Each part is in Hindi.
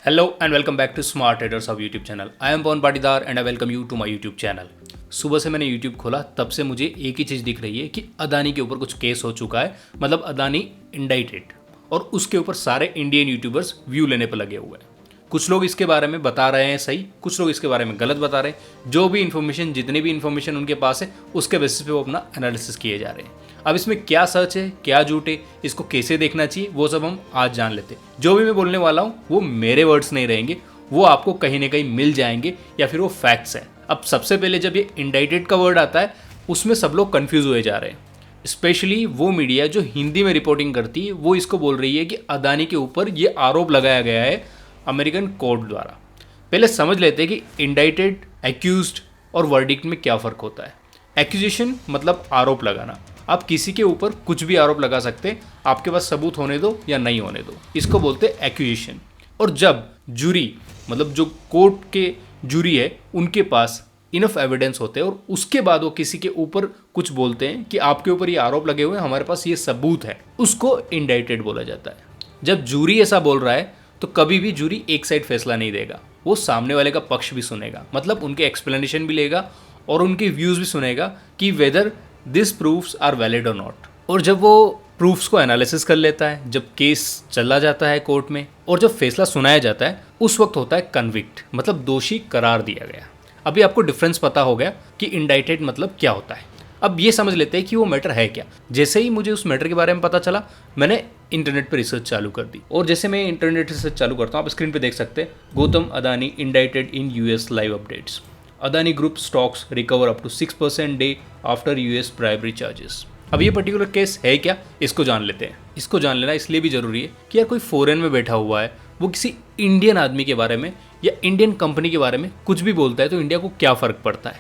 Hello and welcome back to Smart Traders of YouTube channel. I am Pawan Patidar and I welcome you to my YouTube channel. सुबह से मैंने YouTube खोला तब से मुझे एक ही चीज़ दिख रही है कि अदानी के ऊपर कुछ केस हो चुका है, मतलब अदानी इंडाइटेड, और उसके ऊपर सारे इंडियन यूट्यूबर्स व्यू लेने पर लगे हुए हैं। कुछ लोग इसके बारे में बता रहे हैं सही, कुछ लोग इसके बारे में गलत बता रहे हैं। जो भी इन्फॉर्मेशन, जितनी भी इन्फॉर्मेशन उनके पास है, उसके बेसिस पे वो अपना एनालिसिस किए जा रहे हैं। अब इसमें क्या सच है, क्या झूठ है, इसको कैसे देखना चाहिए, वो सब हम आज जान लेते हैं। जो भी मैं बोलने वाला हूँ वो मेरे वर्ड्स नहीं रहेंगे, वो आपको कहीं ना कहीं मिल जाएंगे या फिर वो फैक्ट्स हैं। अब सबसे पहले जब ये इंडाइटेड का वर्ड आता है उसमें सब लोग कन्फ्यूज हुए जा रहे हैं। स्पेशली वो मीडिया जो हिंदी में रिपोर्टिंग करती है वो इसको बोल रही है कि अदानी के ऊपर ये आरोप लगाया गया है अमेरिकन कोर्ट द्वारा। पहले समझ लेते हैं कि इंडाइटेड, एक्यूज्ड और वर्डिक्ट में क्या फ़र्क होता है। एक्यूजेशन मतलब आरोप लगाना। आप किसी के ऊपर कुछ भी आरोप लगा सकते हैं, आपके पास सबूत होने दो या नहीं होने दो, इसको बोलते हैं एक्यूजेशन। और जब जूरी, मतलब जो कोर्ट के जूरी है, उनके पास इनफ एविडेंस होते हैं और उसके बाद वो किसी के ऊपर कुछ बोलते हैं कि आपके ऊपर ये आरोप लगे हुए हैं, हमारे पास ये सबूत है, उसको इंडाइटेड बोला जाता है। जब जूरी ऐसा बोल रहा है तो कभी भी जूरी एक साइड फैसला नहीं देगा, वो सामने वाले का पक्ष भी सुनेगा, मतलब उनके एक्सप्लेनेशन भी लेगा और उनके व्यूज़ भी सुनेगा कि whether this proofs are valid और नॉट। और जब वो प्रूफ्स को एनालिसिस कर लेता है, जब केस चला जाता है कोर्ट में और जब फैसला सुनाया जाता है, उस वक्त होता है कन्विक्ट, मतलब दोषी करार दिया गया। अभी आपको डिफरेंस पता हो गया कि इंडाइटेड मतलब क्या होता है। अब ये समझ लेते हैं कि वो मैटर है क्या। जैसे ही मुझे उस मैटर के बारे में पता चला, मैंने इंटरनेट पर रिसर्च चालू कर दी। और जैसे मैं इंटरनेट रिसर्च चालू करता हूँ, आप स्क्रीन पे देख सकते हैं, Gautam Adani indicted in US live updates. Adani group stocks recover up to 6% day after US bribery charges. अब ये पर्टिकुलर केस है क्या, इसको जान लेते हैं। इसको जान लेना इसलिए भी ज़रूरी है कि यार कोई फॉरेन में बैठा हुआ है, वो किसी इंडियन आदमी के बारे में या इंडियन कंपनी के बारे में कुछ भी बोलता है तो इंडिया को क्या फ़र्क पड़ता है,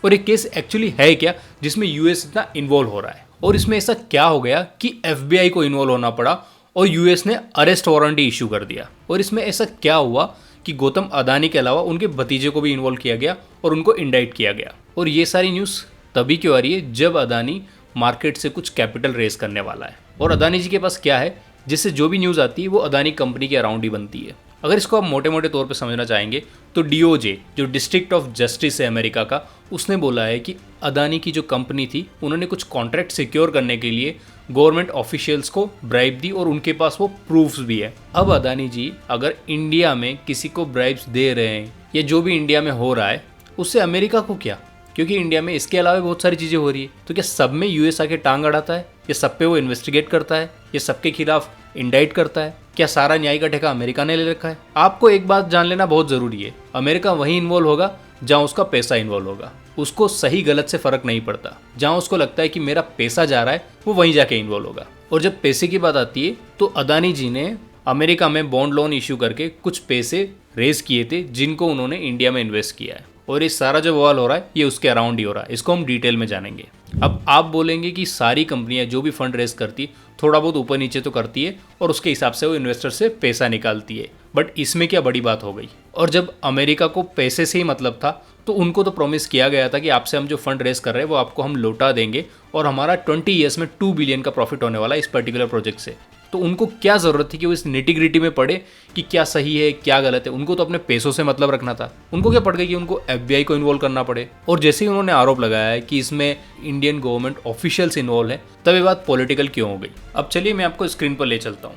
और ये केस एक्चुअली है क्या जिसमें यूएस इतना इन्वॉल्व हो रहा है। और इसमें ऐसा क्या हो गया कि एफबीआई को इन्वॉल्व होना पड़ा और यूएस ने अरेस्ट वारंट इशू कर दिया। और इसमें ऐसा क्या हुआ कि गौतम अदानी के अलावा उनके भतीजे को भी इन्वॉल्व किया गया और उनको इंडाइट किया गया। और ये सारी न्यूज़ तभी क्यों आ रही है जब अदानी मार्केट से कुछ कैपिटल रेज करने वाला है। और अदानी जी के पास क्या है जिससे जो भी न्यूज़ आती है वो अदानी कंपनी के अराउंड ही बनती है। अगर इसको आप मोटे मोटे तौर पे समझना चाहेंगे तो डीओजे, जो डिस्ट्रिक्ट ऑफ जस्टिस है अमेरिका का, उसने बोला है कि अदानी की जो कंपनी थी उन्होंने कुछ कॉन्ट्रैक्ट सिक्योर करने के लिए गवर्नमेंट ऑफिशियल्स को ब्राइब दी और उनके पास वो प्रूफ्स भी है। अब अदानी जी अगर इंडिया में किसी को ब्राइब्स दे रहे हैं या जो भी इंडिया में हो रहा है, उससे अमेरिका को क्या, क्योंकि इंडिया में इसके अलावा बहुत सारी चीज़ें हो रही है। तो क्या सब में यूएस आके टांग अड़ाता है, या सब पे वो इन्वेस्टिगेट करता है, या सबके खिलाफ इंडाइट करता है? क्या सारा न्याय का ठेका अमेरिका ने ले रखा है? आपको एक बात जान लेना बहुत ज़रूरी है, अमेरिका वहीं इन्वॉल्व होगा जहाँ उसका पैसा इन्वॉल्व होगा। उसको सही गलत से फ़र्क नहीं पड़ता, जहाँ उसको लगता है कि मेरा पैसा जा रहा है वो वहीं जाके इन्वॉल्व होगा। और जब पैसे की बात आती है तो अदानी जी ने अमेरिका में बॉन्ड लोन इशू करके कुछ पैसे रेज किए थे जिनको उन्होंने इंडिया में इन्वेस्ट किया है। और ये सारा जो बवाल हो रहा है ये उसके अराउंड ही हो रहा है, इसको हम डिटेल में जानेंगे। अब आप बोलेंगे कि सारी कंपनियां जो भी फंड रेज करती थोड़ा बहुत ऊपर नीचे तो करती है और उसके हिसाब से वो इन्वेस्टर से पैसा निकालती है, बट इसमें क्या बड़ी बात हो गई। और जब अमेरिका को पैसे से ही मतलब था तो उनको तो प्रॉमिस किया गया था कि आपसे हम जो फंड रेज कर रहे हैं वो आपको हम लौटा देंगे और हमारा 20 ईयर्स में 2 बिलियन का प्रॉफिट होने वाला है इस पर्टिकुलर प्रोजेक्ट से। तो उनको क्या ज़रूरत थी कि वो इस निटी-ग्रिटी में पड़े कि क्या सही है क्या गलत है? उनको तो अपने पैसों से मतलब रखना था। उनको क्या पड़ गई कि उनको एफबीआई को इन्वॉल्व करना पड़े। और जैसे ही उन्होंने आरोप लगाया है कि इसमें इंडियन गवर्नमेंट ऑफिशियल्स इन्वॉल्व है, तब ये बात पॉलिटिकल क्यों हो गई। अब चलिए मैं आपको स्क्रीन पर ले चलता हूँ।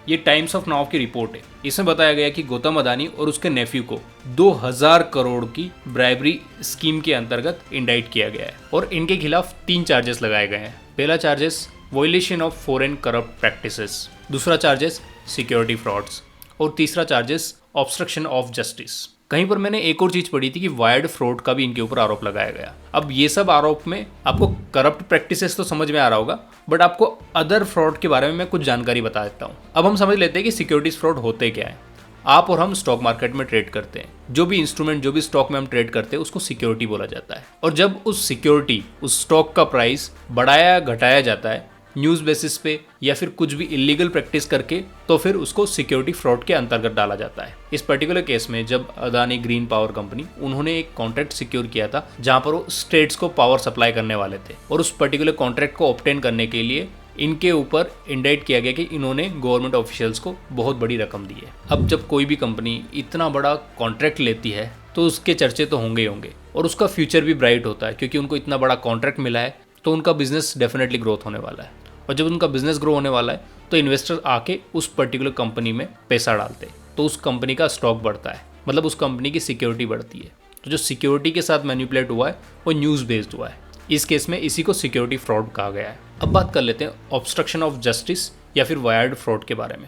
ये टाइम्स ऑफ नाउ की रिपोर्ट है। इसमें बताया गया कि गौतम अदानी और उसके नेफ्यू को 2000 करोड़ की ब्राइबरी स्कीम के अंतर्गत इंडाइट किया गया है और इनके खिलाफ 3 चार्जेस लगाए गए हैं। पहला charges violation of foreign corrupt practices, दूसरा चार्जेस सिक्योरिटी फ्रॉड्स और तीसरा चार्जेस ऑब्स्ट्रक्शन ऑफ जस्टिस। कहीं पर मैंने एक और चीज पढ़ी थी कि वायर्ड फ्रॉड का भी इनके ऊपर आरोप लगाया गया। अब ये सब आरोप में आपको करप्ट प्रैक्टिसेस तो समझ में आ रहा होगा, बट आपको अदर फ्रॉड के बारे में मैं कुछ जानकारी बता देता हूँ। अब हम समझ लेते हैं कि सिक्योरिटीज फ्रॉड होते क्या है। आप और हम स्टॉक मार्केट में ट्रेड करते हैं, जो भी इंस्ट्रूमेंट, जो भी स्टॉक में हम ट्रेड करते हैं उसको सिक्योरिटी बोला जाता है। और जब उस सिक्योरिटी, उस स्टॉक का प्राइस बढ़ाया घटाया जाता है न्यूज़ बेसिस पे या फिर कुछ भी इलीगल प्रैक्टिस करके, तो फिर उसको सिक्योरिटी फ्रॉड के अंतर्गत डाला जाता है। इस पर्टिकुलर केस में जब अदानी ग्रीन पावर कंपनी, उन्होंने एक कॉन्ट्रैक्ट सिक्योर किया था जहां पर वो स्टेट्स को पावर सप्लाई करने वाले थे और उस पर्टिकुलर कॉन्ट्रैक्ट को ऑब्टेन करने के लिए इनके ऊपर इंडाइट किया गया कि इन्होंने गवर्नमेंट ऑफिशियल्स को बहुत बड़ी रकम दी है। अब जब कोई भी कंपनी इतना बड़ा कॉन्ट्रैक्ट लेती है तो उसके चर्चे तो होंगे ही होंगे और उसका फ्यूचर भी ब्राइट होता है, क्योंकि उनको इतना बड़ा कॉन्ट्रैक्ट मिला है तो उनका बिजनेस डेफिनेटली ग्रोथ होने वाला है। और जब उनका बिजनेस ग्रो होने वाला है तो इन्वेस्टर आके उस पर्टिकुलर कंपनी में पैसा डालते हैं, तो उस कंपनी का स्टॉक बढ़ता है, मतलब उस कंपनी की सिक्योरिटी बढ़ती है। तो जो सिक्योरिटी के साथ मैनिपुलेट हुआ है वो न्यूज़ बेस्ड हुआ है। इस केस में इसी को सिक्योरिटी फ्रॉड कहा गया है। अब बात कर लेते हैं ऑब्स्ट्रक्शन ऑफ जस्टिस या फिर वायर्ड फ्रॉड के बारे में।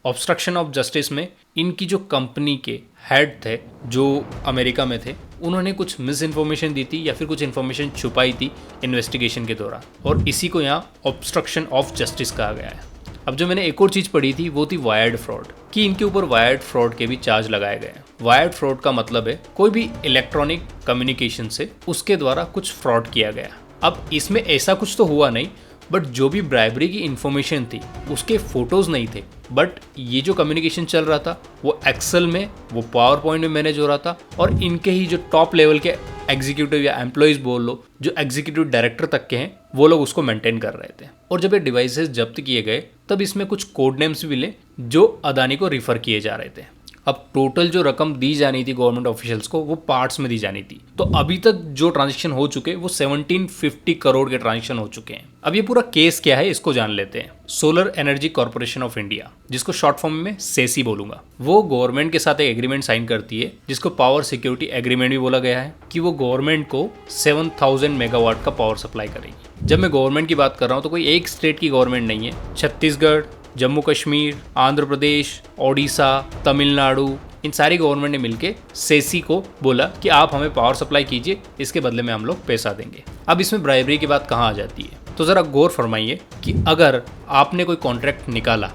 ऑब्स्ट्रक्शन ऑफ जस्टिस में इनकी जो कंपनी के हेड थे जो अमेरिका में थे, उन्होंने कुछ मिस इन्फॉर्मेशन दी थी या फिर कुछ इन्फॉर्मेशन छुपाई थी इन्वेस्टिगेशन के दौरान, और इसी को यहाँ ऑब्स्ट्रक्शन ऑफ जस्टिस कहा गया है। अब जो मैंने एक और चीज़ पढ़ी थी वो थी वायर्ड फ्रॉड, कि इनके ऊपर वायर्ड फ्रॉड के भी चार्ज लगाए गए हैं। वायर्ड फ्रॉड का मतलब है कोई भी इलेक्ट्रॉनिक कम्युनिकेशन से उसके द्वारा कुछ फ्रॉड किया गया। अब इसमें ऐसा कुछ तो हुआ नहीं, बट जो भी ब्राइबरी की इन्फॉर्मेशन थी उसके फोटोज़ नहीं थे, बट ये जो कम्युनिकेशन चल रहा था वो एक्सेल में, वो पावर पॉइंट में मैनेज हो रहा था, और इनके ही जो टॉप लेवल के एग्जीक्यूटिव या एम्प्लॉयज़ बोल लो, जो एग्जीक्यूटिव डायरेक्टर तक के हैं, वो लोग उसको मेंटेन कर रहे थे। और जब ये डिवाइसेस जब्त किए गए तब इसमें कुछ कोड नेम्स भी मिले जो अदानी को रिफ़र किए जा रहे थे। अब टोटल जो रकम दी जानी थी गवर्नमेंट ऑफिशियल्स को वो पार्ट्स में दी जानी थी। तो अभी तक जो ट्रांजैक्शन हो चुके वो 1750 करोड़ के ट्रांजैक्शन हो चुके हैं। अब ये पूरा केस क्या है इसको जान लेते हैं। Solar energy corporation of India, जिसको शॉर्ट फॉर्म में सेसी बोलूंगा, वो गवर्नमेंट के साथ एक एग्रीमेंट साइन करती है जिसको पावर सिक्योरिटी एग्रीमेंट भी बोला गया है, कि वो गवर्नमेंट को 7000 मेगावाट का पावर सप्लाई करेगी। जब मैं गवर्नमेंट की बात कर रहा हूँ तो कोई एक स्टेट की गवर्नमेंट नहीं है। छत्तीसगढ़, जम्मू कश्मीर, आंध्र प्रदेश, ओडिशा, तमिलनाडु, इन सारी गवर्नमेंट ने मिलके सेसी को बोला कि आप हमें पावर सप्लाई कीजिए, इसके बदले में हम लोग पैसा देंगे। अब इसमें ब्राइबरी की बात कहाँ आ जाती है, तो ज़रा गौर फरमाइए कि अगर आपने कोई कॉन्ट्रैक्ट निकाला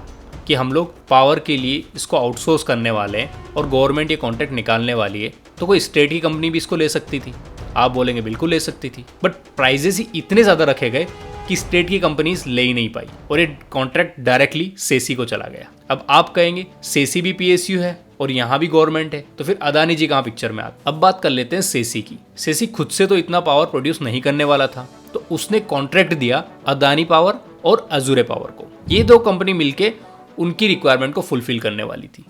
कि हम लोग पावर के लिए इसको आउटसोर्स करने वाले हैं और गवर्नमेंट ये कॉन्ट्रैक्ट निकालने वाली है, तो कोई स्टेट की कंपनी भी इसको ले सकती थी। आप बोलेंगे बिल्कुल ले सकती थी, बट प्राइजेस ही इतने ज़्यादा रखे गए कि स्टेट की कंपनीज ले ही नहीं पाई और ये कॉन्ट्रैक्ट डायरेक्टली सेसी को चला गया। अब आप कहेंगे सेसी भी पीएसयू है और यहाँ भी गवर्नमेंट है, तो फिर अदानी जी कहाँ पिक्चर में आते। अब बात कर लेते हैं सेसी की। सेसी खुद से तो इतना पावर प्रोड्यूस नहीं करने वाला था, तो उसने कॉन्ट्रैक्ट दिया अदानी पावर और अजूरे पावर को। ये दो कंपनी मिलके उनकी रिक्वायरमेंट को फुलफिल करने वाली थी।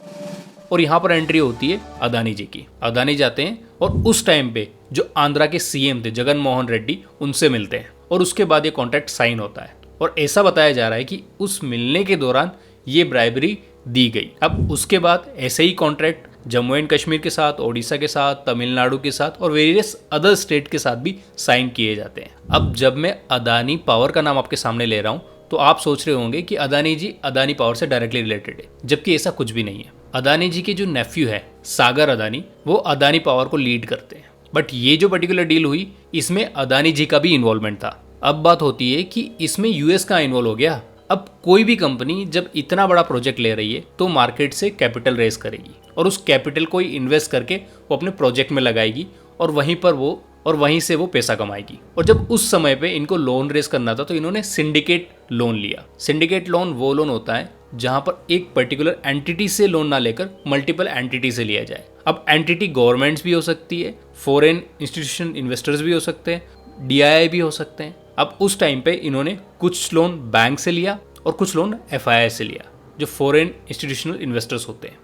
और यहाँ पर एंट्री होती है अदानी जी की। अदानी जाते हैं और उस टाइम पे जो आंध्रा के सीएम थे जगन मोहन रेड्डी, उनसे मिलते हैं और उसके बाद ये कॉन्ट्रैक्ट साइन होता है। और ऐसा बताया जा रहा है कि उस मिलने के दौरान ये ब्राइबरी दी गई। अब उसके बाद ऐसे ही कॉन्ट्रैक्ट जम्मू एंड कश्मीर के साथ, ओडिशा के साथ, तमिलनाडु के साथ और वेरियस अदर स्टेट के साथ भी साइन किए जाते हैं। अब जब मैं अदानी पावर का नाम आपके सामने ले रहा हूँ तो आप सोच रहे होंगे कि अदानी जी अदानी पावर से डायरेक्टली रिलेटेड है, जबकि ऐसा कुछ भी नहीं है। अदानी जी के जो नेफ्यू है सागर अदानी, वो अदानी पावर को लीड करते हैं। बट ये जो पर्टिकुलर डील हुई इसमें अदानी जी का भी इन्वॉल्वमेंट था। अब बात होती है कि इसमें यूएस का इन्वॉल्व हो गया। अब कोई भी कंपनी जब इतना बड़ा प्रोजेक्ट ले रही है तो मार्केट से कैपिटल रेज करेगी और उस कैपिटल को ही इन्वेस्ट करके वो अपने प्रोजेक्ट में लगाएगी और वहीं से वो पैसा कमाएगी। और जब उस समय पे इनको लोन रेज करना था तो इन्होंने सिंडिकेट लोन लिया। सिंडिकेट लोन वो लोन होता है जहां पर एक पर्टिकुलर एंटिटी से लोन ना लेकर मल्टीपल एंटिटी से लिया जाए। अब एंटिटी गवर्नमेंट्स भी हो सकती है, फॉरेन इंस्टीट्यूशन इन्वेस्टर्स भी हो सकते हैं, डीआईआई भी हो सकते हैं। अब उस टाइम पे इन्होंने कुछ लोन बैंक से लिया और कुछ लोन एफआईआई से लिया, जो फॉरेन इंस्टीट्यूशनल इन्वेस्टर्स होते हैं।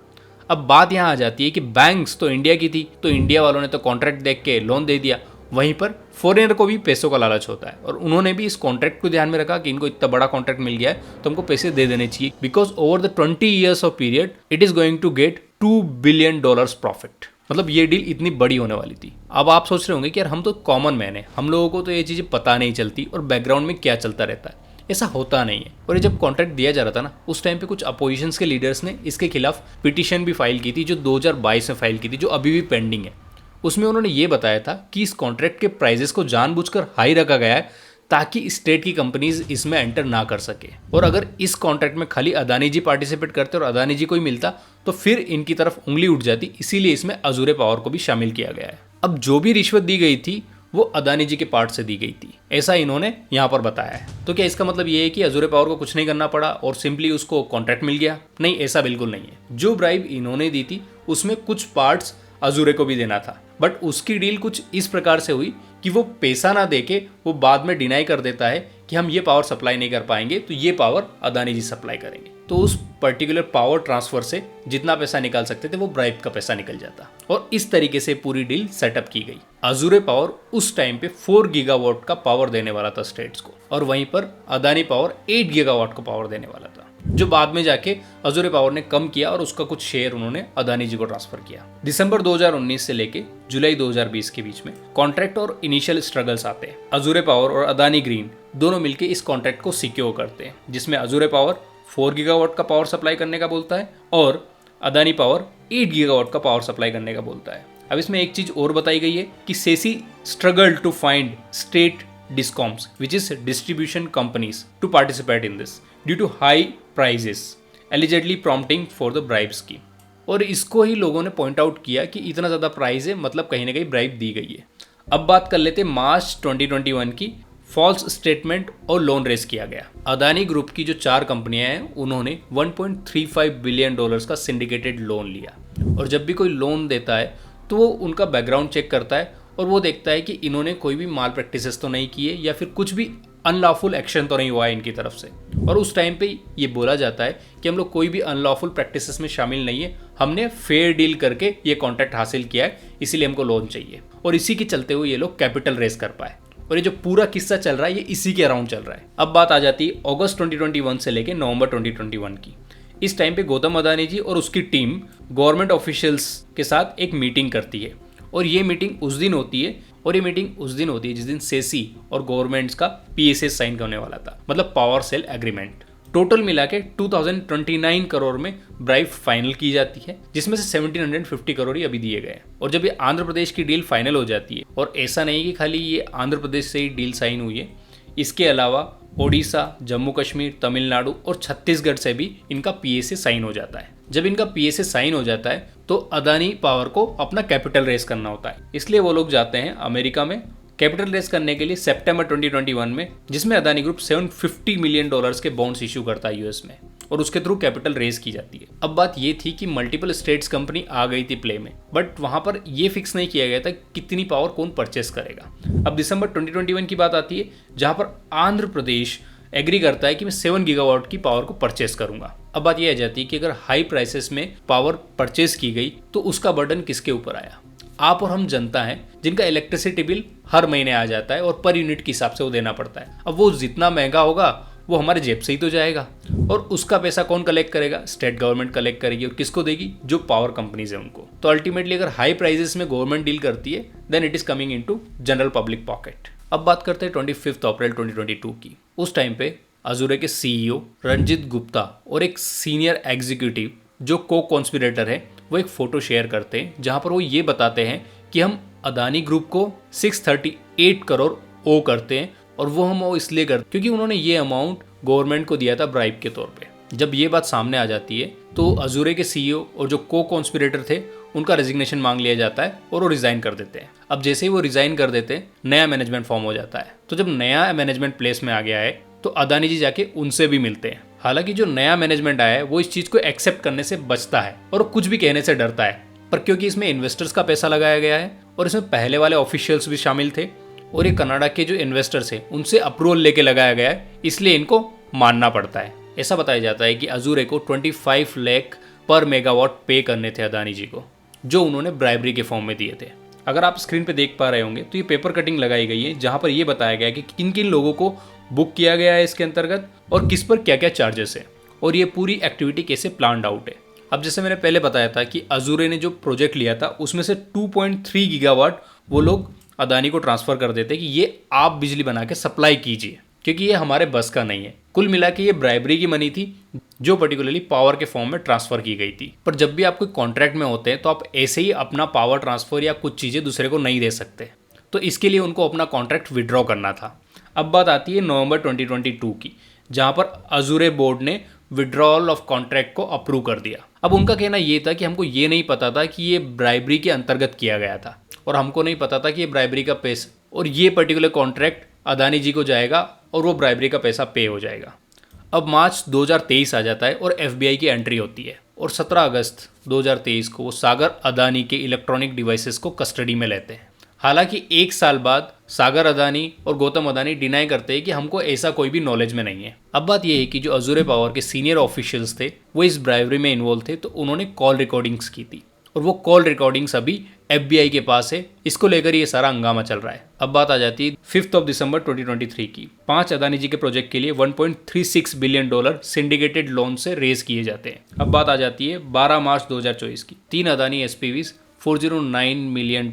अब बात यहाँ आ जाती है कि बैंक्स तो इंडिया की थी, तो इंडिया वालों ने तो कॉन्ट्रैक्ट देख के लोन दे दिया। वहीं पर फॉरेनर को भी पैसों का लालच होता है और उन्होंने भी इस कॉन्ट्रैक्ट को ध्यान में रखा कि इनको इतना बड़ा कॉन्ट्रैक्ट मिल गया है तो हमको पैसे दे देने चाहिए, because over the 20 years of period it is going to get $2 billion profit. मतलब ये डील इतनी बड़ी होने वाली थी। अब आप सोच रहे होंगे कि यार हम तो कॉमन मैन है, हम लोगों को तो ये चीज़ें पता नहीं चलती और बैकग्राउंड में क्या चलता रहता है। ऐसा होता नहीं है। और ये जब कॉन्ट्रैक्ट दिया जा रहा था ना, उस टाइम पे कुछ अपोजिशंस के लीडर्स ने इसके खिलाफ पिटीशन भी फाइल की थी, जो 2022 में फाइल की थी, जो अभी भी पेंडिंग है। उसमें उन्होंने ये बताया था कि इस कॉन्ट्रैक्ट के प्राइजेस को जानबूझकर हाई रखा गया है ताकि स्टेट की कंपनीज इसमें एंटर ना कर सके। और अगर इस कॉन्ट्रैक्ट में खाली अदानी जी पार्टिसिपेट करते और अदानी जी को ही मिलता तो फिर इनकी तरफ उंगली उठ जाती, इसीलिए इसमें अजूरे पावर को भी शामिल किया गया है। अब जो भी रिश्वत दी गई थी वो अदानी जी के पार्ट से दी गई थी, ऐसा इन्होंने यहाँ पर बताया है। तो क्या इसका मतलब ये है कि अजूरे पावर को कुछ नहीं करना पड़ा और सिंपली उसको कॉन्ट्रैक्ट मिल गया? नहीं, ऐसा बिल्कुल नहीं है। जो ब्राइब इन्होंने दी थी उसमें कुछ पार्ट्स अजूरे को भी देना था, बट उसकी डील कुछ इस प्रकार से हुई कि वो पैसा ना देके वो बाद में डिनाई कर देता है कि हम ये पावर सप्लाई नहीं कर पाएंगे तो ये पावर अदानी जी सप्लाई करेंगे। तो उस पर्टिकुलर पावर ट्रांसफर से जितना पैसा निकाल सकते थे वो ब्राइब का पैसा निकल जाता और इस तरीके से पूरी डील सेटअप की गई। अजूरे पावर उस टाइम पे 4 गीगावाट का पावर देने वाला था स्टेट्स को और वहीं पर अदानी पावर 8 गीगावाट का पावर देने वाला था, जो बाद में जाके अजूरे पावर ने कम किया और उसका कुछ शेयर उन्होंने अदानी जी को ट्रांसफर किया। दिसंबर 2019 से लेके जुलाई 2020 के बीच में कॉन्ट्रैक्ट और इनिशियल स्ट्रगल्स आते हैं। अजूरे पावर और अदानी ग्रीन दोनों मिलकर इस कॉन्ट्रैक्ट को सिक्योर करते हैं, जिसमें अजूरे पावर 4 गीगावाट का पावर सप्लाई करने का बोलता है और अदानी पावर 8 गीगावाट का पावर सप्लाई करने का बोलता है। अब इसमें एक चीज और बताई गई है कि SECI struggle to find state discoms which is distribution companies to participate in this due to high prices allegedly prompting for the bribe scheme. और इसको ही लोगों ने पॉइंट आउट किया कि इतना ज़्यादा प्राइस है, मतलब कहीं ना कहीं ब्राइब दी गई है। अब बात कर लेते मार्च 2021 की। फॉल्स स्टेटमेंट और लोन रेस किया गया। अदानी ग्रुप की जो 4 कंपनियां हैं उन्होंने $1.35 बिलियन का सिंडिकेटेड लोन लिया और जब भी कोई लोन देता है तो वो उनका बैकग्राउंड चेक करता है और वो देखता है कि इन्होंने कोई भी माल प्रैक्टिसेस तो नहीं किए या फिर कुछ भी अनलॉफुल एक्शन तो नहीं हुआ है इनकी तरफ से। और उस टाइम पे ये बोला जाता है कि हम लोग कोई भी अनलॉफुल प्रैक्टिसेस में शामिल नहीं है, हमने फेयर डील करके ये कॉन्ट्रैक्ट हासिल किया है, इसीलिए हमको लोन चाहिए। और इसी के चलते हुए ये लोग कैपिटल रेस कर पाए और ये जो पूरा किस्सा चल रहा है ये इसी के अराउंड चल रहा है। अब बात आ जाती है अगस्त 2021 से लेके नवंबर 2021 की। इस टाइम पे गौतम अदानी जी और उसकी टीम गवर्नमेंट ऑफिशियल्स के साथ एक मीटिंग करती है और ये मीटिंग उस दिन होती है जिस दिन सेसी और गवर्नमेंट्स का PSA साइन करने वाला था, मतलब पावर सेल एग्रीमेंट। टोटल मिला के 2029 करोड़ में ब्राइब फाइनल की जाती है, जिसमें से 1750 करोड़ ही अभी दिए गए। और जब ये आंध्र प्रदेश की डील फाइनल हो जाती है, और ऐसा नहीं कि खाली ये आंध्र प्रदेश से ही डील साइन हुई है, इसके अलावा ओडिशा, जम्मू कश्मीर, तमिलनाडु और छत्तीसगढ़ से भी इनका PSA साइन हो जाता है। जब इनका PSA साइन हो जाता है तो अदानी पावर को अपना कैपिटल रेस करना होता है, इसलिए वो लोग जाते हैं अमेरिका में कैपिटल रेस करने के लिए सितंबर 2021 में, जिसमें अदानी ग्रुप $750 मिलियन के बॉन्ड्स इशू करता है US में और उसके थ्रू कैपिटल रेस की जाती है। अब बात ये थी कि मल्टीपल स्टेट्स कंपनी आ गई थी प्ले में, बट वहां पर ये फिक्स नहीं किया गया था कितनी पावर कौन परचेस करेगा। अब दिसंबर 2021 की बात आती है जहां पर आंध्र प्रदेश एग्री करता है कि मैं 7 गीगावाट की पावर को परचेस करूंगा। अब बात यह आ जाती है कि अगर हाई प्राइसेस में पावर परचेस की गई तो उसका बर्डन किसके ऊपर आया? आप और हम जनता हैं जिनका इलेक्ट्रिसिटी बिल हर महीने आ जाता है और पर यूनिट के हिसाब से वो देना पड़ता है। अब वो जितना महंगा होगा वो हमारे जेब से ही तो जाएगा और उसका पैसा कौन कलेक्ट करेगा? स्टेट गवर्नमेंट कलेक्ट करेगी। और किसको देगी? जो पावर कंपनीज है उनको। तो अल्टीमेटली अगर हाई प्राइसेस में गवर्नमेंट डील करती है then it is coming into general public pocket. अब बात करते हैं 25 अप्रैल 2022 की। उस टाइम पे अजूरे के CEO रंजित गुप्ता और एक सीनियर एग्जीक्यूटिव जो को-कॉन्स्पिरेटर है वो एक फोटो शेयर करते हैं जहां पर वो ये बताते हैं कि हम अदानी ग्रुप को 638 करोड़ ओ करते हैं और वो हम वो इसलिए करते क्योंकि उन्होंने ये अमाउंट गवर्नमेंट को दिया था ब्राइब के तौर पे। जब ये बात सामने आ जाती है तो अजूरे के CEO और जो को-कॉन्स्पिरेटर थे उनका रेजिग्नेशन मांग लिया जाता है और वो रिजाइन कर देते हैं। अब जैसे ही वो रिजाइन कर देते हैं नया मैनेजमेंट फॉर्म हो जाता है। तो जब नया मैनेजमेंट प्लेस में आ गया है तो अदानी जी जाके उनसे भी मिलते हैं। हालांकि जो नया मैनेजमेंट आया है वो इस चीज को एक्सेप्ट करने से बचता है और कुछ भी कहने से डरता है, पर क्योंकि इसमें इन्वेस्टर्स का पैसा लगाया गया है और इसमें पहले वाले ऑफिशियल्स भी शामिल थे और ये कनाडा के जो इन्वेस्टर्स हैं उनसे अप्रूवल लेके लगाया गया है, इसलिए इनको मानना पड़ता है। ऐसा बताया जाता है कि अजूरे को 25 लाख पर मेगावाट पे करने थे अदानी जी को, जो उन्होंने ब्राइबरी के फॉर्म में दिए थे। अगर आप स्क्रीन पे देख पा रहे होंगे तो ये पेपर कटिंग लगाई गई है जहां पर ये बताया गया है कि किन किन लोगों को बुक किया गया है इसके अंतर्गत और किस पर क्या क्या चार्जेस है और ये पूरी एक्टिविटी कैसे प्लान्ड आउट है। अब जैसे मैंने पहले बताया था कि अजूरे ने जो प्रोजेक्ट लिया था उसमें से 2.3 गीगावाट वो लोग अदानी को ट्रांसफर कर देते कि ये आप बिजली बना के सप्लाई कीजिए, क्योंकि ये हमारे बस का नहीं है। कुल मिला के ये ब्राइबरी की मनी थी जो पर्टिकुलरली पावर के फॉर्म में ट्रांसफर की गई थी। पर जब भी आप कोई कॉन्ट्रैक्ट में होते हैं तो आप ऐसे ही अपना पावर ट्रांसफर या कुछ चीज़ें दूसरे को नहीं दे सकते, तो इसके लिए उनको अपना कॉन्ट्रैक्ट विड्रॉ करना था। अब बात आती है नवंबर 2022 की, जहां पर अजूरे बोर्ड ने विड्रॉल ऑफ कॉन्ट्रैक्ट को अप्रूव कर दिया। अब उनका कहना ये था कि हमको ये नहीं पता था कि ये ब्राइबरी के अंतर्गत किया गया था और हमको नहीं पता था कि ये ब्राइबरी का पैसा और ये पर्टिकुलर कॉन्ट्रैक्ट अदानी जी को जाएगा और वो ब्राइबरी का पैसा पे हो जाएगा। अब मार्च 2023 आ जाता है और FBI की एंट्री होती है और 17 अगस्त 2023 को वो सागर अदानी के इलेक्ट्रॉनिक डिवाइसेस को कस्टडी में लेते हैं। हालांकि एक साल बाद सागर अदानी और गौतम अदानी डिनाई करते हैं कि हमको ऐसा कोई भी नॉलेज में नहीं है। अब बात यह है कि जो अजूरे पावर के सीनियर ऑफिशियल्स थे वो इस ब्राइवरी में इन्वॉल्व थे, तो उन्होंने कॉल रिकॉर्डिंग्स की थी और वो कॉल रिकॉर्डिंग्स अभी FBI के पास है। इसको लेकर ये सारा हंगामा चल रहा है। अब बात आ जाती है 5 दिसंबर 2023 की। 5 अदानी जी के प्रोजेक्ट के लिए $1.36 बिलियन सिंडिकेटेड लोन से रेज किए जाते हैं। अब बात आ जाती है 12 मार्च 2024 की। 3 अदानी SPVs $409 मिलियन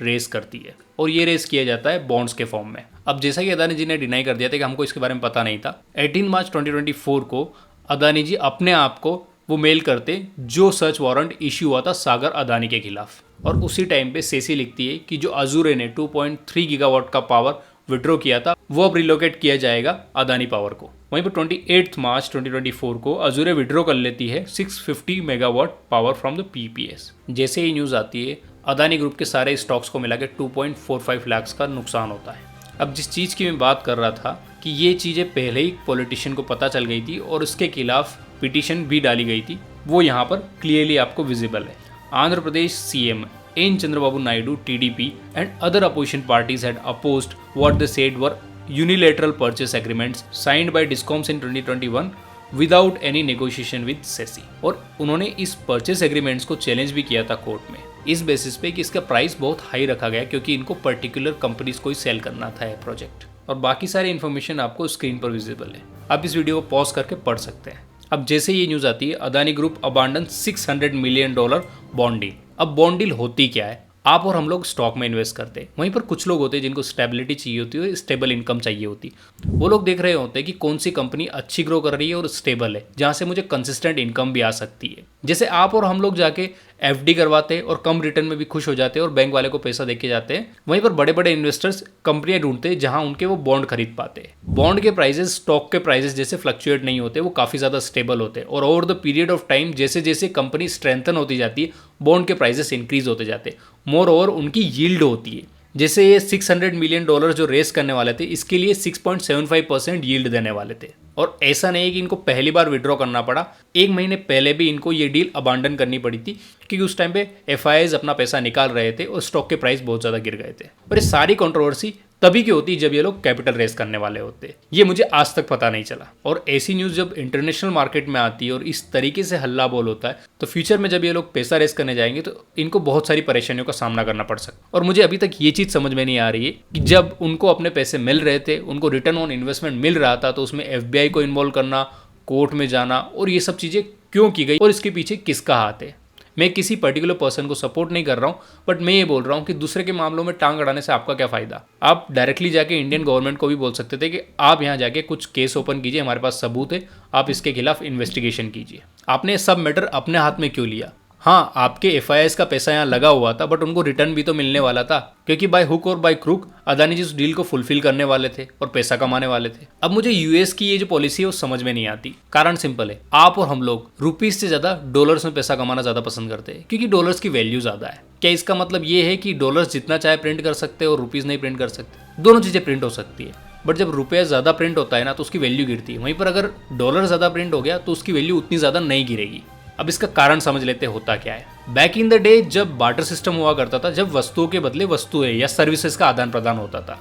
रेस करती है और ये रेस किया जाता है बॉन्ड्स के फॉर्म में। अब जैसा कि अदानी जी ने डिनाई कर दिया था कि हमको इसके बारे में पता नहीं था, 18 मार्च 2024 को अदानी जी अपने आप को वो मेल करते जो सर्च वारंट इश्यू हुआ था सागर अदानी के खिलाफ, और उसी टाइम पे सेसी लिखती है कि जो अजूरे ने 2.3 गीगावाट का पावर विड्रॉ किया था वो अब रिलोकेट किया जाएगा अदानी पावर को। वहीं पर 28 मार्च 2024 को अजूरे विड्रॉ कर लेती है 650 megawatt power from the PPS। जैसे ही न्यूज़ आती है अदानी ग्रुप के सारे स्टॉक्स को मिला के 2.45 लाख का नुकसान होता है। अब जिस चीज़ की मैं बात कर रहा था कि ये चीज़ें पहले ही पॉलिटिशियन को पता चल गई थी और उसके खिलाफ पिटीशन भी डाली गई थी, वो यहाँ पर क्लियरली आपको विजिबल है। Andhra Pradesh CM N. Chandrababu Naidu TDP and other opposition parties had opposed what they said were unilateral purchase agreements signed by DISCOMs in 2021 without any negotiation with SECI। और उन्होंने इस परचेस एग्रीमेंट्स को चैलेंज भी किया था कोर्ट में, इस बेसिस पे कि इसका प्राइस बहुत हाई रखा गया क्योंकि इनको पर्टिकुलर कंपनीज को ही सेल करना था ये प्रोजेक्ट। और बाकी सारी इन्फॉर्मेशन आपको स्क्रीन पर विजिबल है, आप इस वीडियो को पॉज करके पढ़ सकते हैं। अब जैसे ये न्यूज़ आती है Adani group abandon $600 million bond deal. अब बॉन्ड डील होती क्या है? आप और हम लोग स्टॉक में इन्वेस्ट करते हैं, वहीं पर कुछ लोग होते हैं जिनको स्टेबिलिटी चाहिए होती है, स्टेबल इनकम चाहिए होती। वो लोग देख रहे होते हैं कि कौन सी कंपनी अच्छी ग्रो कर रही है और स्टेबल है, जहाँ से मुझे कंसिस्टेंट इनकम भी आ सकती है। जैसे आप और हम लोग जाके FD करवाते हैं और कम रिटर्न में भी खुश हो जाते हैं और बैंक वाले को पैसा देके जाते हैं, वहीं पर बड़े बड़े इन्वेस्टर्स कंपनियां ढूंढते हैं जहां उनके वो बॉन्ड खरीद पाते हैं। बॉन्ड के प्राइसेस स्टॉक के प्राइसेस जैसे फ्लक्चुएट नहीं होते, वो काफ़ी ज़्यादा स्टेबल होते हैं और over the period of time जैसे जैसे कंपनी स्ट्रेंथन होती जाती है बॉन्ड के प्राइसेस इंक्रीज होते जाते हैं। मोर ओवर उनकी यील्ड होती है। जैसे ये $600 मिलियन जो रेस करने वाले थे, इसके लिए 6.75% यील्ड देने वाले थे। और ऐसा नहीं है कि इनको पहली बार विड्रॉ करना पड़ा, 1 महीने पहले भी इनको ये डील अबांडन करनी पड़ी थी क्योंकि उस टाइम पे FIIs अपना पैसा निकाल रहे थे और स्टॉक के प्राइस बहुत ज़्यादा गिर गए थे। और ये सारी कंट्रोवर्सी तभी की होती जब ये लोग कैपिटल रेस करने वाले होते। ये मुझे आज तक पता नहीं चला। और ऐसी न्यूज़ जब इंटरनेशनल मार्केट में आती है और इस तरीके से हल्ला बोल होता है, तो फ्यूचर में जब ये लोग पैसा रेस करने जाएंगे तो इनको बहुत सारी परेशानियों का सामना करना पड़ सकता है। और मुझे अभी तक ये चीज़ समझ में नहीं आ रही है कि जब उनको अपने पैसे मिल रहे थे, उनको रिटर्न ऑन इन्वेस्टमेंट मिल रहा था, तो उसमें FBI को इन्वॉल्व करना, कोर्ट में जाना और ये सब चीज़ें क्यों की गई और इसके पीछे किसका हाथ है। मैं किसी पर्टिकुलर पर्सन को सपोर्ट नहीं कर रहा हूँ, बट मैं ये बोल रहा हूँ कि दूसरे के मामलों में टांग अड़ाने से आपका क्या फ़ायदा। आप डायरेक्टली जाके इंडियन गवर्नमेंट को भी बोल सकते थे कि आप यहाँ जाके कुछ केस ओपन कीजिए, हमारे पास सबूत है, आप इसके खिलाफ इन्वेस्टिगेशन कीजिए। आपने सब मैटर अपने हाथ में क्यों लिया? हाँ, आपके FIIs का पैसा यहाँ लगा हुआ था, बट उनको रिटर्न भी तो मिलने वाला था क्योंकि बाय हुक और बाय क्रूक अदानी जी उस डील को फुलफिल करने वाले थे और पैसा कमाने वाले थे। अब मुझे US की ये जो पॉलिसी है वो समझ में नहीं आती। कारण सिंपल है, आप और हम लोग रुपीज से ज़्यादा डॉलर्स में पैसा कमाना ज़्यादा पसंद करते हैं क्योंकि डॉलर्स की वैल्यू ज़्यादा है। क्या इसका मतलब ये है कि डॉलर्स जितना चाहे प्रिंट कर सकते हैं और रुपीज़ नहीं प्रिंट कर सकते? दोनों चीज़ें प्रिंट हो सकती है, बट जब रुपया ज़्यादा प्रिंट होता है ना तो उसकी वैल्यू गिरती है। वहीं पर अगर डॉलर ज़्यादा प्रिंट हो गया तो उसकी वैल्यू उतनी ज़्यादा नहीं गिरेगी। अब इसका कारण समझ लेते होता क्या है। बैक इन द डे जब बार्टर सिस्टम हुआ करता था, जब वस्तुओं के बदले वस्तुएं या सर्विसेज का आदान प्रदान होता था,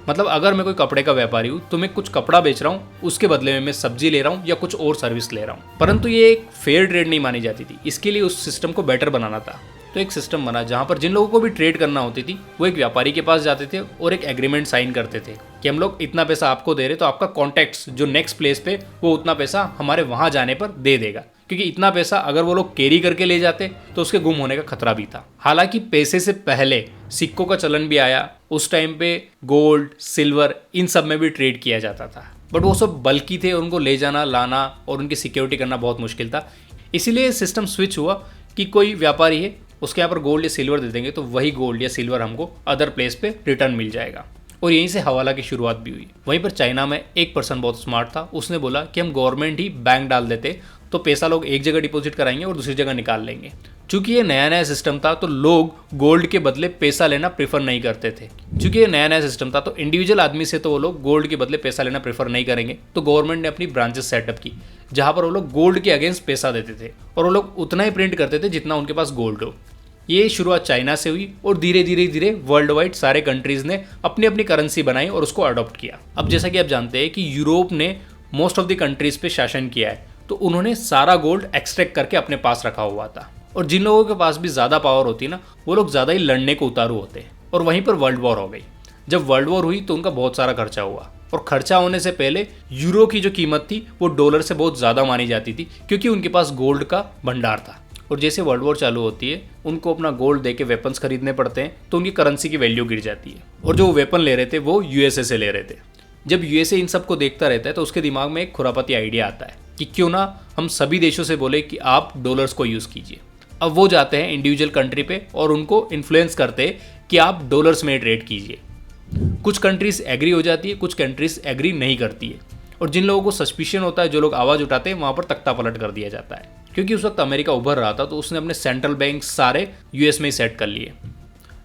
मतलब अगर मैं कोई कपड़े का व्यापारी हूँ तो मैं कुछ कपड़ा बेच रहा हूँ, उसके बदले में मैं सब्जी ले रहा हूँ या कुछ और सर्विस ले रहा हूँ, परंतु ये एक फेयर ट्रेड नहीं मानी जाती थी। इसके लिए उस सिस्टम को बेटर बनाना था। तो एक सिस्टम बना जहाँ पर जिन लोगों को भी ट्रेड करना होती थी वो एक व्यापारी के पास जाते थे और एक एग्रीमेंट साइन करते थे कि हम लोग इतना पैसा आपको दे रहे, तो आपका कॉन्टैक्ट्स जो नेक्स्ट प्लेस पे वो उतना पैसा हमारे वहाँ जाने पर दे देगा, क्योंकि इतना पैसा अगर वो लोग कैरी करके ले जाते तो उसके गुम होने का खतरा भी था। हालांकि पैसे से पहले सिक्कों का चलन भी आया, उस टाइम पे गोल्ड, सिल्वर, इन सब में भी ट्रेड किया जाता था, बट वो सब बल्कि थे और उनको ले जाना, लाना और उनकी सिक्योरिटी करना बहुत मुश्किल था। इसीलिए सिस्टम स्विच हुआ कि कोई व्यापारी है, उसके यहाँ पर गोल्ड या सिल्वर दे देंगे तो वही गोल्ड या सिल्वर हमको अदर प्लेस पे रिटर्न मिल जाएगा। और यहीं से हवाला की शुरुआत भी हुई। वहीं पर चाइना में एक पर्सन बहुत स्मार्ट था, उसने बोला कि हम गवर्नमेंट ही बैंक डाल देते तो पैसा लोग एक जगह डिपॉजिट कराएंगे और दूसरी जगह निकाल लेंगे। चूंकि ये नया नया सिस्टम था तो लोग गोल्ड के बदले पैसा लेना प्रेफर नहीं करते थे। चूंकि ये नया नया सिस्टम था तो इंडिविजुअल आदमी से तो वो लोग गोल्ड के बदले पैसा लेना प्रेफर नहीं करेंगे, तो गवर्नमेंट ने अपनी ब्रांचेस सेटअप की जहां पर वो लोग गोल्ड के अगेंस्ट पैसा देते थे और वो लोग उतना ही प्रिंट करते थे जितना उनके पास गोल्ड हो। ये शुरुआत चाइना से हुई और धीरे धीरे धीरे वर्ल्ड वाइड सारे कंट्रीज ने अपनी अपनी करेंसी बनाई और उसको अडॉप्ट किया। अब जैसा कि आप जानते हैं कि यूरोप ने मोस्ट ऑफ द कंट्रीज पे शासन किया है, तो उन्होंने सारा गोल्ड एक्सट्रैक्ट करके अपने पास रखा हुआ था। और जिन लोगों के पास भी ज़्यादा पावर होती है ना, वो लोग ज़्यादा ही लड़ने को उतारू होते हैं। और वहीं पर वर्ल्ड वॉर हो गई। जब वर्ल्ड वॉर हुई तो उनका बहुत सारा खर्चा हुआ, और खर्चा होने से पहले यूरो की जो कीमत थी वो डॉलर से बहुत ज़्यादा मानी जाती थी, क्योंकि उनके पास गोल्ड का भंडार था। और जैसे वर्ल्ड वॉर चालू होती है, उनको अपना गोल्ड दे के वेपन्स खरीदने पड़ते हैं, तो उनकी करेंसी की वैल्यू गिर जाती है। और जो वेपन ले रहे थे वो यूएसए से ले रहे थे। जब यूएसए इन सबको देखता रहता है तो उसके दिमाग में एक खुरापाती आइडिया आता है कि क्यों ना हम सभी देशों से बोले कि आप डॉलर्स को यूज़ कीजिए। अब वो जाते हैं इंडिविजुअल कंट्री पे और उनको इन्फ्लुएंस करते हैं कि आप डॉलर्स में ट्रेड कीजिए। कुछ कंट्रीज एग्री हो जाती है, कुछ कंट्रीज एग्री नहीं करती है। और जिन लोगों को सस्पिशन होता है, जो लोग आवाज़ उठाते हैं, वहाँ पर तख्ता पलट कर दिया जाता है। क्योंकि उस वक्त अमेरिका उभर रहा था, तो उसने अपने सेंट्रल बैंक सारे यूएस में ही सेट कर लिए,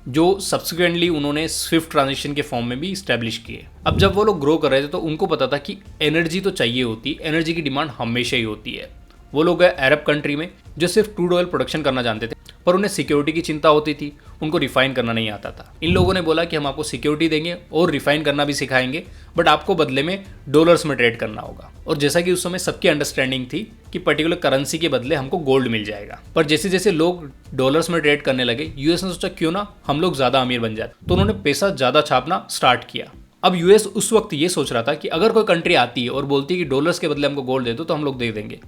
जो सब्सिक्वेंटली उन्होंने स्विफ्ट ट्रांजेक्शन के फॉर्म में भी इस्टेब्लिश किए। अब जब वो लोग ग्रो कर रहे थे तो उनको पता था कि एनर्जी तो चाहिए होती, एनर्जी की डिमांड हमेशा ही होती है। वो लोग गए अरब कंट्री में जो सिर्फ क्रूड ऑयल प्रोडक्शन करना जानते थे, पर उन्हें सिक्योरिटी की चिंता होती थी, उनको रिफाइन करना नहीं आता था। इन लोगों ने बोला कि हम आपको सिक्योरिटी देंगे और रिफाइन करना भी सिखाएंगे, बट आपको बदले में डॉलर्स में ट्रेड करना होगा। और जैसा कि उस समय सबकी अंडरस्टैंडिंग थी कि पर्टिकुलर करेंसी के बदले हमको गोल्ड मिल जाएगा। पर जैसे जैसे लोग डॉलर्स में ट्रेड करने लगे, यूएस ने सोचा क्यों ना हम लोग ज़्यादा अमीर बन जाते, तो उन्होंने पैसा ज़्यादा छापना स्टार्ट किया। अब यूएस उस वक्त ये सोच रहा था कि अगर कोई कंट्री आती है और बोलती है कि डॉलर्स के बदले हमको गोल्ड दे दो, तो हम लोग दे देंगे।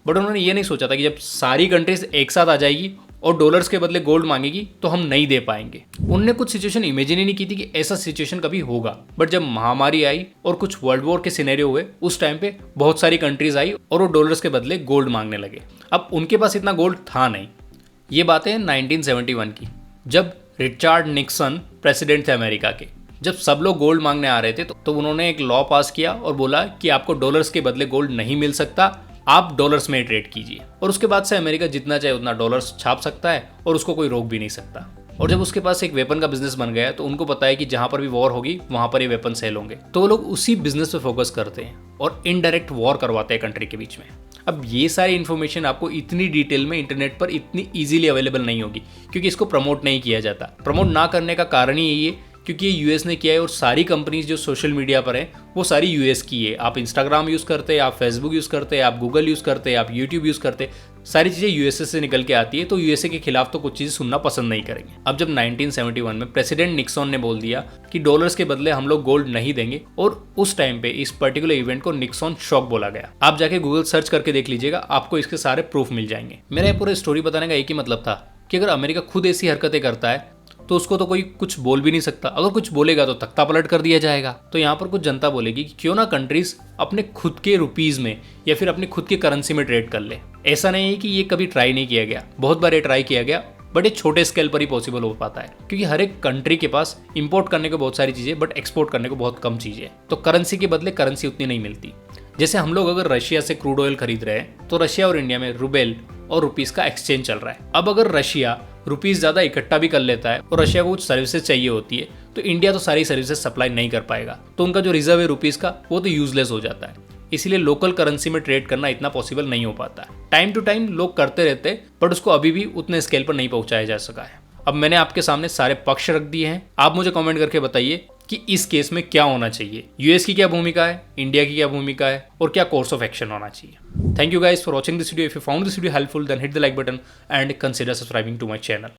बट उन्होंने ये नहीं सोचा था कि जब सारी कंट्रीज एक साथ आ जाएगी और डॉलर्स के बदले गोल्ड मांगेगी तो हम नहीं दे पाएंगे। उनने कुछ सिचुएशन इमेजिन ही नहीं की थी कि ऐसा सिचुएशन कभी होगा। बट जब महामारी आई और कुछ वर्ल्ड वॉर के सिनेरियो हुए, उस टाइम पे बहुत सारी कंट्रीज आई और वो डॉलर्स के बदले गोल्ड मांगने लगे। अब उनके पास इतना गोल्ड था नहीं। ये बात है 1971 की, जब रिचर्ड निक्सन प्रेसिडेंट थे अमेरिका के। जब सब लोग गोल्ड मांगने आ रहे थे तो उन्होंने एक लॉ पास किया और बोला कि आपको डॉलर्स के बदले गोल्ड नहीं मिल सकता, आप डॉलर्स में ट्रेड कीजिए। और उसके बाद से अमेरिका जितना चाहे उतना डॉलर्स छाप सकता है और उसको कोई रोक भी नहीं सकता। और जब उसके पास एक वेपन का बिजनेस बन गया तो उनको पता है कि जहां पर भी वॉर होगी वहां पर ये वेपन सेल होंगे, तो वो लोग उसी बिजनेस पे फोकस करते हैं और इनडायरेक्ट वॉर करवाते हैं कंट्री के बीच में। अब ये सारी इन्फॉर्मेशन आपको इतनी डिटेल में इंटरनेट पर इतनी ईजिली अवेलेबल नहीं होगी, क्योंकि इसको प्रमोट नहीं किया जाता। प्रमोट ना करने का कारण ही यही है क्योंकि ये यूएस ने किया है, और सारी कंपनीज जो सोशल मीडिया पर हैं वो सारी यूएस की है। आप इंस्टाग्राम यूज़ करते हैं, आप फेसबुक यूज़ करते हैं, आप गूगल यूज़ करते हैं, आप यूट्यूब यूज़ करते हैं, सारी चीज़ें यूएसए से निकल के आती है। तो यूएसए के खिलाफ तो कुछ चीज़ें सुनना पसंद नहीं करेंगे। अब जब 1971 में प्रेसिडेंट निक्सन ने बोल दिया कि डॉलर्स के बदले हम लोग गोल्ड नहीं देंगे, और उस टाइम पे इस पर्टिकुलर इवेंट को निक्सन शॉक बोला गया। आप जाके गूगल सर्च करके देख लीजिएगा, आपको इसके सारे प्रूफ मिल जाएंगे। मेरा ये पूरा स्टोरी बताने का एक ही मतलब था कि अगर अमेरिका खुद ऐसी हरकतें करता है तो उसको तो कोई कुछ बोल भी नहीं सकता। अगर कुछ बोलेगा तो तख्ता पलट कर दिया जाएगा। तो यहाँ पर कुछ जनता बोलेगी कि क्यों ना कंट्रीज अपने खुद के रुपीज में या फिर अपनी खुद की करेंसी में ट्रेड कर ले। ऐसा नहीं है कि ये कभी ट्राई नहीं किया गया, बहुत बार ये ट्राई किया गया, बट ये छोटे स्केल पर ही पॉसिबल हो पाता है, क्योंकि हर एक कंट्री के पास इंपोर्ट करने को बहुत सारी चीजें बट एक्सपोर्ट करने को बहुत कम चीजें। तो करेंसी के बदले करेंसी उतनी नहीं मिलती। जैसे हम लोग अगर रशिया से क्रूड ऑयल खरीद रहे हैं तो रशिया और इंडिया में रूबेल और रुपीस का एक्सचेंज चल रहा है। अब अगर रशिया रुपीस ज़्यादा इकट्ठा भी कर लेता है और रशिया को कुछ सर्विसेज चाहिए होती है, तो इंडिया तो सारी सर्विसेज सप्लाई नहीं कर पाएगा, तो उनका जो रिजर्व है रुपीस का वो तो यूजलेस हो जाता है। इसीलिए लोकल करेंसी में ट्रेड करना इतना पॉसिबल नहीं हो पाता है। टाइम टू टाइम लोग करते रहते हैं, बट उसको अभी भी उतने स्केल पर नहीं पहुंचाया जा सका है। अब मैंने आपके सामने सारे पक्ष रख दिए हैं, आप मुझे कमेंट करके बताइए कि इस केस में क्या होना चाहिए। यूएस की क्या भूमिका है, इंडिया की क्या भूमिका है, और क्या कोर्स ऑफ एक्शन होना चाहिए। Thank you guys for watching this video. If you found this video helpful then hit the like button and consider subscribing to my channel.